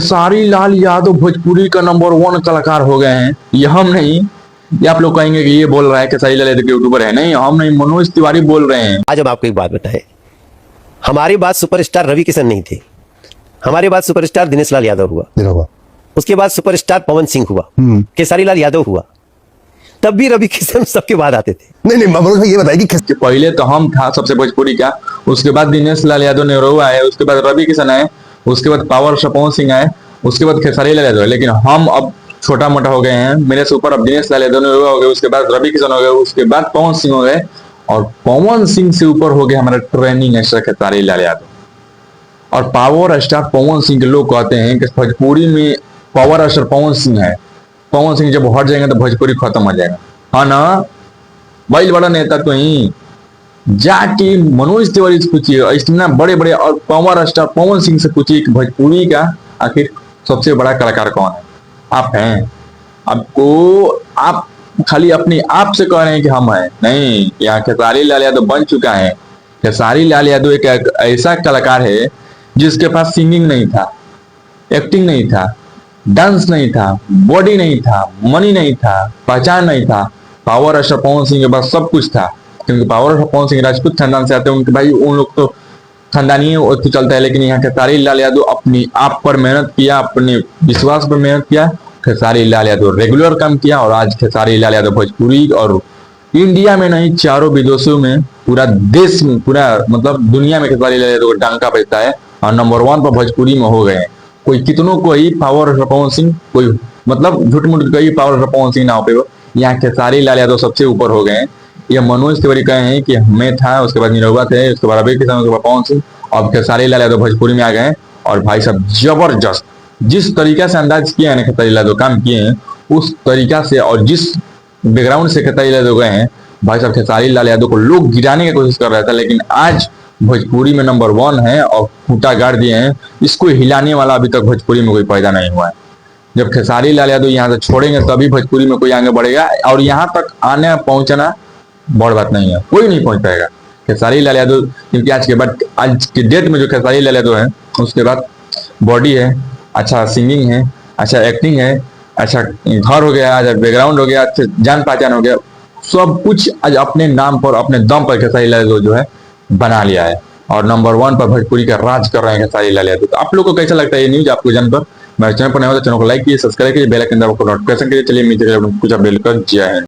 खेसारी लाल यादव भोजपुरी का नंबर 1 कलाकार हो गए हैं। ये हम नहीं, ये आप लोग कहेंगे कि ये बोल रहा है खेसारी लाल यादव के यूट्यूबर है। नहीं, हम नहीं, मनोज तिवारी बोल रहे हैं। आज हम आपको एक बात बताएं, हमारी बात सुपरस्टार रवि किशन नहीं थे, हमारी बात सुपरस्टार दिनेश लाल यादव हुआ, उसके बाद सुपरस्टार पवन सिंह हुआ, खेसारी लाल यादव हुआ, तब भी रवि किशन सबके बाद आते थे। नहीं मनोज भाई ये बताइए कि पहले तो हम था सबसे भोजपुरी का, उसके बाद दिनेश लाल यादव नेहरू आए, उसके बाद रवि किशन आए, उसके बाद पावर पवन सिंह आए, उसके बाद खेसारी लाल यादव। लेकिन हम अब छोटा मोटा हो गए हैं, मेरे से ऊपर अब दिनेश लाल यादव नेहरू हो गए, उसके बाद रवि किशन हो गए, उसके बाद पवन सिंह हो गए, और पवन सिंह से ऊपर हो गए हमारा ट्रेनिंग स्टार खेसारी लाल यादव। और पावर स्टार पवन सिंह के लोग कहते हैं कि भोजपुरी में पावर स्टार पवन सिंह है। पवन सिंह जब हट जाएंगे तो भोजपुरी खत्म हो जाएगा। हाँ ना, भाई बड़ा नेता तो ही जाके मनोज तिवारी से पूछिए, इतना बड़े बड़े और पावर स्टार पवन सिंह से पूछिए कि भोजपुरी का आखिर सबसे बड़ा कलाकार कौन है। आप हैं, आपको आप खाली अपने आप से कह रहे हैं कि हम हैं। नहीं, यहाँ खेसारी लाल यादव बन चुका है। खेसारी लाल यादव एक ऐसा कलाकार है जिसके पास सिंगिंग नहीं था, एक्टिंग नहीं था, डांस नहीं था, बॉडी नहीं था, मनी नहीं था, पहचान नहीं था। पावर स्टार पवन सिंह के पास सब कुछ था, क्योंकि पावर स्टार पवन सिंह राजपूत खानदान से आते हैं। उनके भाई उन लोग तो खानदानी तो चलता है, लेकिन यहाँ खेसारी लाल यादव अपनी आप पर मेहनत किया, अपने विश्वास पर मेहनत किया। खेसारी लाल यादव रेगुलर काम किया, और आज खेसारी लाल यादव भोजपुरी और इंडिया में नहीं, चारों विदेशों में, पूरा देश में, पूरा मतलब दुनिया में खेसारी लाल यादव का डंका बजता है, और नंबर 1 पर भोजपुरी में हो गए हैं। कोई कितनों को ही पावर पवन सिंह, कोई मतलब झूठ मूठ कही पावर पवन सिंह ना हो पे, यहाँ खेसारी लाल यादव सबसे ऊपर हो गए हैं। ये मनोज तिवारी कहे हैं कि मैं था, उसके बाद निरहुआ थे, उसके बाद रवि किशन, उसके बाद पवन सिंह, अब खेसारी लाल यादव भोजपुरी में आ गए हैं। और भाई साहब जबरदस्त जिस तरीका से अंदाज किया है खेसारी लाल यादव काम किए हैं, उस तरीका से और जिस बैकग्राउंड से खेसारी लाल यादव गए हैं, भाई साहब खेसारी लाल यादव को लोग गिराने की कोशिश कर रहा था, लेकिन आज भोजपुरी में नंबर 1 है और खूंटा गाड़ दिए हैं। इसको हिलाने वाला अभी तक भोजपुरी में कोई पैदा नहीं हुआ है। जब खेसारी लाल यादव यहाँ से छोड़ेंगे तभी भोजपुरी में कोई आगे बढ़ेगा, और यहाँ तक आने पहुंचना बड़ बात नहीं है, कोई नहीं पहुंच पाएगा। खेसारी लाल यादव, क्योंकि आज के डेट में जो खेसारी लाल यादव है, उसके बाद बॉडी है, अच्छा सिंगिंग है, अच्छा एक्टिंग है, अच्छा घर हो गया, अच्छा बैकग्राउंड हो गया, अच्छा जान पहचान हो गया, सब कुछ आज अपने नाम पर, अपने दम पर खेसारी लाल यादव जो है बना लिया है, और नंबर 1 पर भोजपुरी का राज कर रहे हैं खेसारी लाल यादव। तो आप लोगों को कैसा लगता है ये न्यूज आपको जान पर? मेरे चैनल पर नए हो तो चैनल को लाइक कीजिए, सब्सक्राइब कीजिए, बेल आइकन दबाकर नोटिफिकेशन कीजिए। चलिए मिलते हैं कुछ अपडेट कर जय हिंद।